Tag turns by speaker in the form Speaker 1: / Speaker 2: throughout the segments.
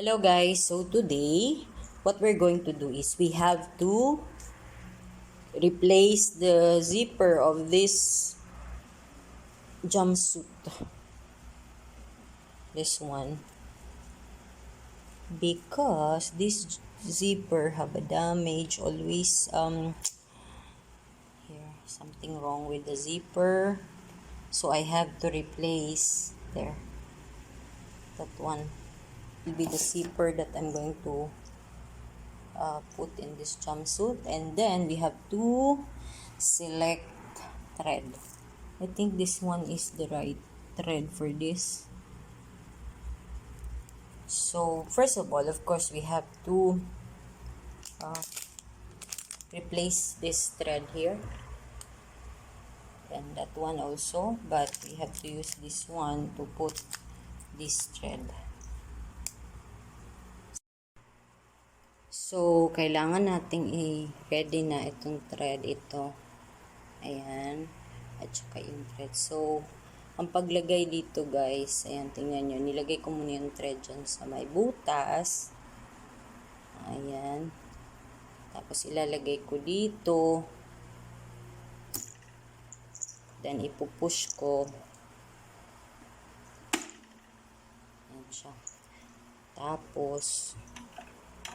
Speaker 1: Hello guys, so today what we're going to do is we have to replace the zipper of this jumpsuit, this one, because this zipper have a damage always. Here something wrong with the zipper, so I have to replace there, that one will be the zipper that I'm going to put in this jumpsuit. And then we have to select thread. I think this one is the right thread for this. So first of all, of course, we have to replace this thread here and that one also, but we have to use this one to put this thread. So, kailangan nating i-ready na itong thread ito. Ayan. At saka yung thread. So, ang paglagay dito guys, ayan, tingnan nyo. Nilagay ko muna yung thread dyan sa may butas. Ayan. Tapos, ilalagay ko dito. Then, ipupush ko. Ayan siya. Tapos,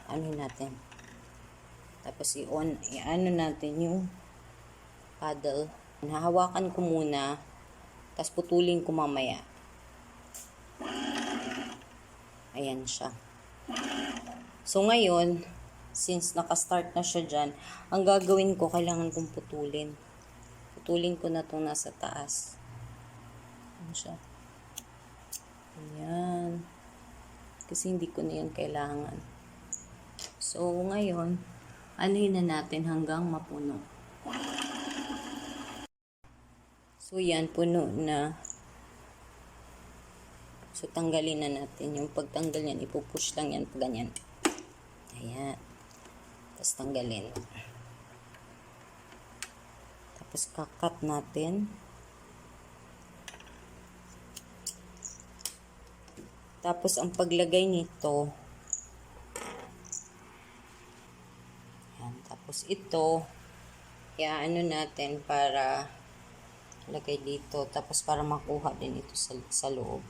Speaker 1: ano natin? Tapos, i-ano natin yung paddle. Hahawakan ko muna, tapos putulin ko mamaya. Ayan siya. So, ngayon, since nakastart na siya dyan, ang gagawin ko, kailangan kong putulin. Putulin ko na itong nasa taas. Ayan siya. Ayan. Kasi hindi ko na yan kailangan. So, ngayon, anuhin na natin hanggang mapuno. So, yan, puno na. So, tanggalin na natin. Yung pagtanggal yan, ipupush lang yan pag ganyan. Ayan. Tapos, tanggalin. Tapos, kakat natin. Tapos, ang paglagay nito, ayan. Tapos, ito, ano natin para lagay dito. Tapos, para makuha din ito sa loob.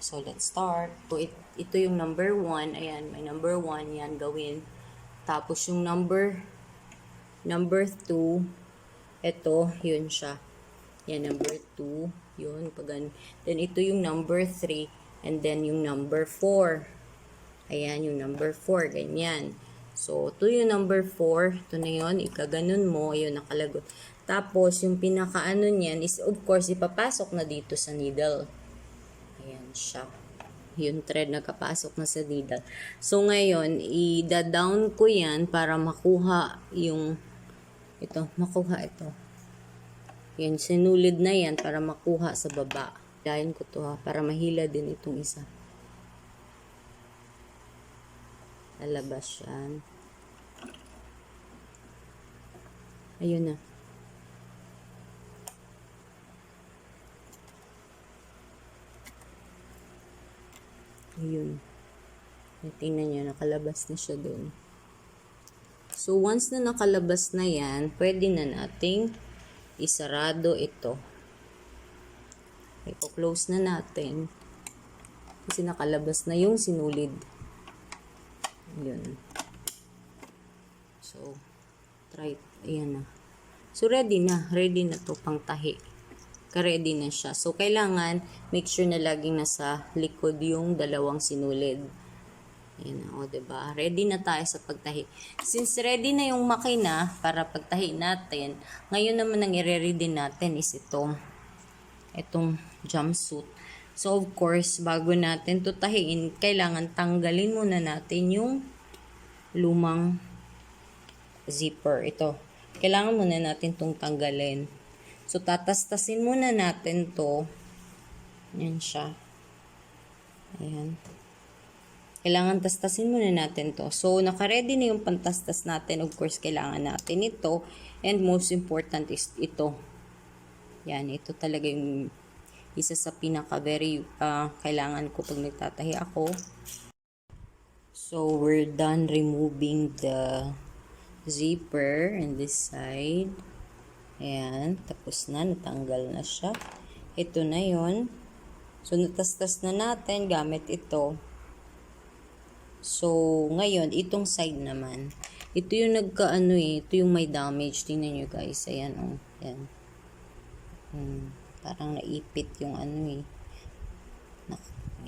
Speaker 1: So, let's start. So, ito yung number 1. Ayan, may number 1. Yan, gawin. Tapos, yung number 2, ito, yun siya. Yan, number 2. Yun, pag then, ito yung number 3. And then, yung number 4. Ayan, yung number 4. Ganyan. So, ito yung number 4. Ito na yun. Ikaganon mo. Ayun, nakalagot. Tapos, yung pinakaano niyan is, of course, ipapasok na dito sa needle. Ayan siya. Yung thread nakapasok na sa needle. So, ngayon, i-down ko yan para makuha yung makuha ito. Yan, sinulid na yan para makuha sa baba. Dahin ko to ha, para mahila din itong isa. Lalabas yan. Ayun na. Ayun. Tingnan nyo, nakalabas na siya doon. So, once na nakalabas na yan, pwede na nating isarado ito. I-close na natin. Kasi nakalabas na yung sinulid. Ayun. So, try. Ayan na. So, ready na. Ready na to pang tahi. Ready na siya. So, kailangan make sure na laging nasa likod yung dalawang sinulid. Ayan na, o, diba? Ready na tayo sa pagtahi. Since ready na yung makina para pagtahi natin, ngayon naman ang i-ready natin is itong jumpsuit. So, of course, bago natin to tahiin, kailangan tanggalin muna natin yung lumang zipper. Ito. Kailangan muna natin itong tanggalin. So, tatastasin muna natin to. Yan siya. Ayan. Kailangan tastasin muna natin to. So, naka-ready na yung pantastas natin. Of course, kailangan natin ito. And most important is ito. Yan. Ito talaga yung isa sa pinaka-very kailangan ko pag nagtatahi ako. So, we're done removing the zipper in this side. Ayan, tapos na, natanggal na siya. Ito na yon. So, natastas na natin gamit ito. So, ngayon, itong side naman. Ito yung ito yung may damage. Tingnan nyo guys. Ayan, oh. Ayan. Parang naipit yung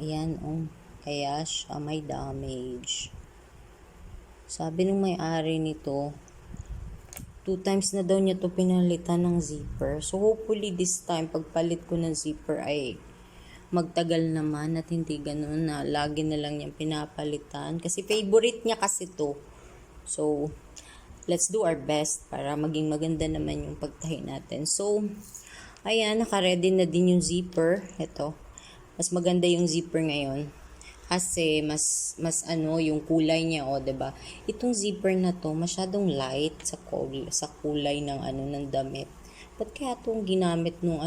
Speaker 1: Ayan, oh. Kaya siya may damage. Sabi ng may-ari nito, 2 times na daw niya to pinalitan ng zipper. So, hopefully this time, pagpalit ko ng zipper ay magtagal naman at hindi ganun na lagi na lang niyang pinapalitan. Kasi favorite niya kasi to. So, let's do our best para maging maganda naman yung pagtahi natin. So, ayan, naka-ready na din yung zipper. Ito. Mas maganda yung zipper ngayon. Kasi mas yung kulay niya, oh, 'di ba? Itong zipper na to masyadong light sa kulay ng ng damit. Ba't kaya tong ginamit nung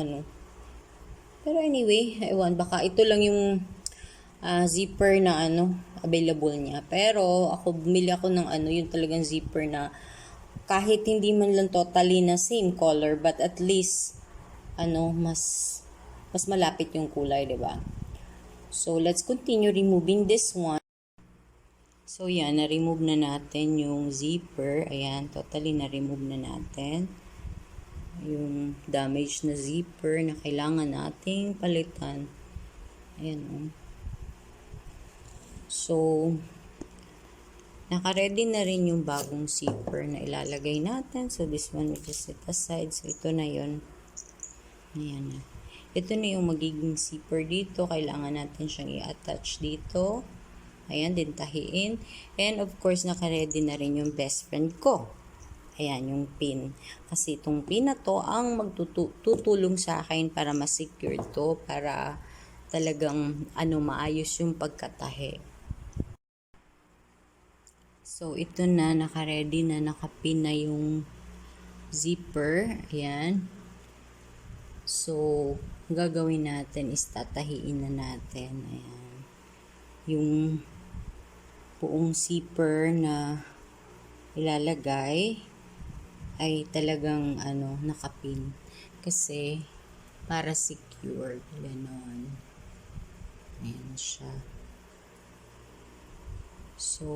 Speaker 1: Pero anyway, ewan, baka ito lang yung zipper na available niya. Pero bumili ako ng yung talagang zipper na kahit hindi man lang totally na same color, but at least mas malapit yung kulay, 'di ba? So, let's continue removing this one. So, yan, na-remove na natin yung zipper. Ayan, totally na-remove na natin. Yung damaged na zipper na kailangan nating palitan. Ayan, oh. So, naka-ready na rin yung bagong zipper na ilalagay natin. So, this one we just set aside. So, ito na yun. Ayan na. Ito na yung magiging zipper dito. Kailangan natin siyang i-attach dito. Ayan, din tahiin. And of course, naka-ready na rin yung best friend ko. Ayan, yung pin. Kasi itong pin na to ang magtutulong sa akin para ma-secure to. Para talagang maayos yung pagkatahi. So, ito na. Naka-ready na. Naka-pin na yung zipper. Ayan. So, gagawin natin is tatahiin na natin. Ayan. Yung buong zipper na ilalagay ay talagang nakapin. Kasi para secured. Ganon. Ayan siya. So,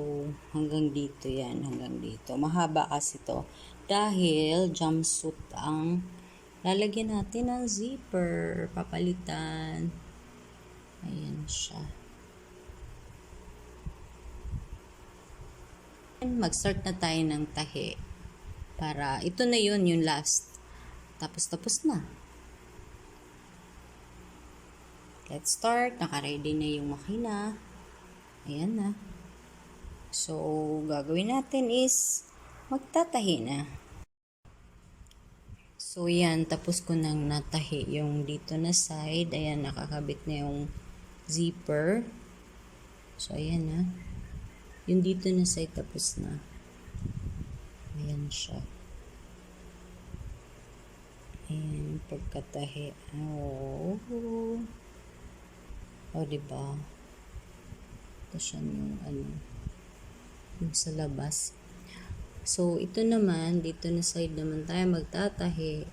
Speaker 1: hanggang dito yan. Hanggang dito. Mahaba kasi to. Dahil jumpsuit ang lalagyan natin ng zipper, papalitan. Ayan siya. Mag-start na tayo ng tahi. Para, ito na yun, yung last. Tapos na. Let's start. Naka-ready na yung makina. Ayan na. So, gagawin natin is, magtatahi na. So, yan. Tapos ko nang natahi yung dito na side. Ayan, nakakabit na yung zipper. So, ayan na. Yung dito na side, tapos na. Ayan siya. Ayan, pagkatahi. Oh. Oh, diba? Ito siya yung yung sa labas. So, ito naman, dito na side naman tayo magtatahi.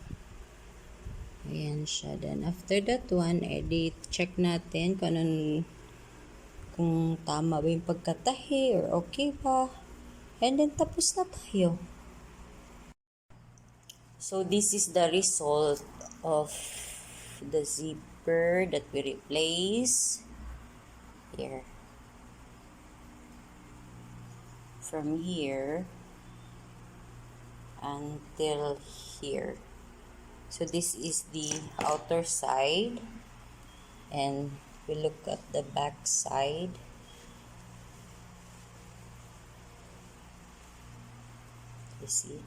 Speaker 1: Ayan siya. Then, after that one, edit, check natin kung tama ba yung pagkatahi or okay ba. And then, tapos na tayo. So, this is the result of the zipper that we replace here. From here until here. So this is the outer side, and we look at the back side. You see,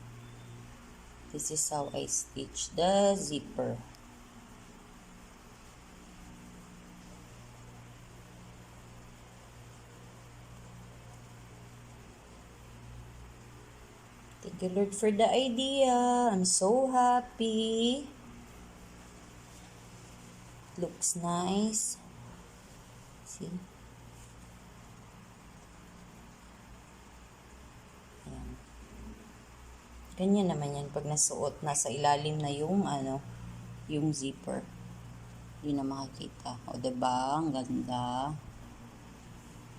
Speaker 1: this is how I stitch the zipper. Thank you, Lord, for the idea. I'm so happy. Looks nice. See? Ganyan naman yan pag nasuot, nasa ilalim na yung yung zipper. Hindi na makikita. O diba? Ang ganda.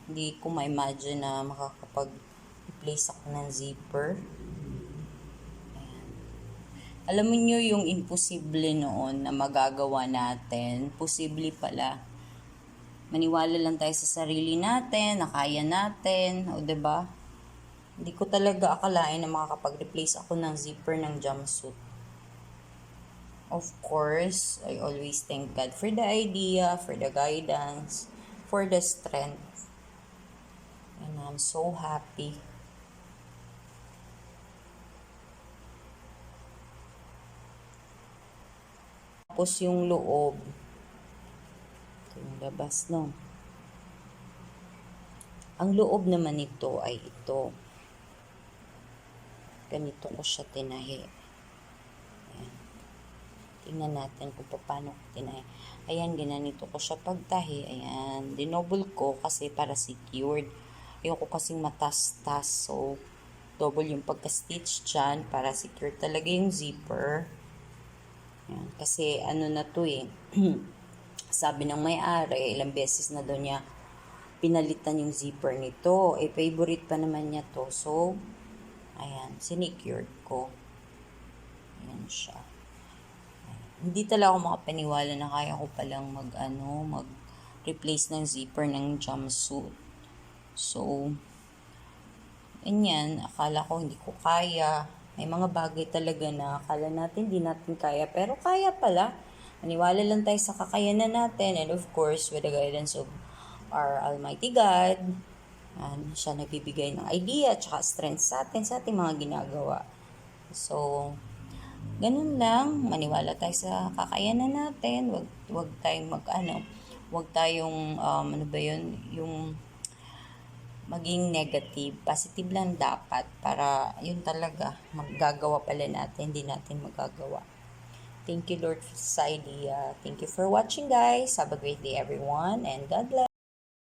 Speaker 1: Hindi ko ma-imagine na makakapag-replace ako ng zipper. Ayan. Alam mo nyo yung imposible noon na magagawa natin, posible pala. Maniwala lang tayo sa sarili natin, na kaya natin, o diba? Hindi ko talaga akalain na makakapag-replace ako ng zipper ng jumpsuit. Of course, I always thank God for the idea, for the guidance, for the strength. And I'm so happy. Tapos yung loob. Ito yung labas, no? Ang loob naman nito ay ito. Ganito ko siya tinahi. Ayan. Tingnan natin kung paano ko tinahi. Ayan, ganito ko siya pagtahi. Ayan, dinoble ko kasi para secured. Ayoko kasing matas-tas. So, double yung pagka-stitch dyan para secure talaga yung zipper. Ayan, kasi ano na to eh. Sabi ng may-ari, ilang beses na daw niya pinalitan yung zipper nito. Eh, favorite pa naman niya to. So, ayan, sinecured ko. Ayan siya. Ayan. Hindi talaga ako makapaniwala na kaya ko palang mag-replace ng zipper ng jumpsuit. So, ganyan, akala ko hindi ko kaya. May mga bagay talaga na akala natin hindi natin kaya, pero kaya pala. Maniwala lang tayo sa kakayanan natin, and of course, with the guidance of our Almighty God, siya nagbibigay ng idea at saka strength sa ating mga ginagawa. So, ganun lang, maniwala tayo sa kakayanan natin, wag tayong wag tayong yung maging negative, positive lang dapat para yun talaga maggagawa pala natin, hindi natin magagawa. Thank you Lord sa idea. Thank you for watching guys. Have a great day everyone and God bless.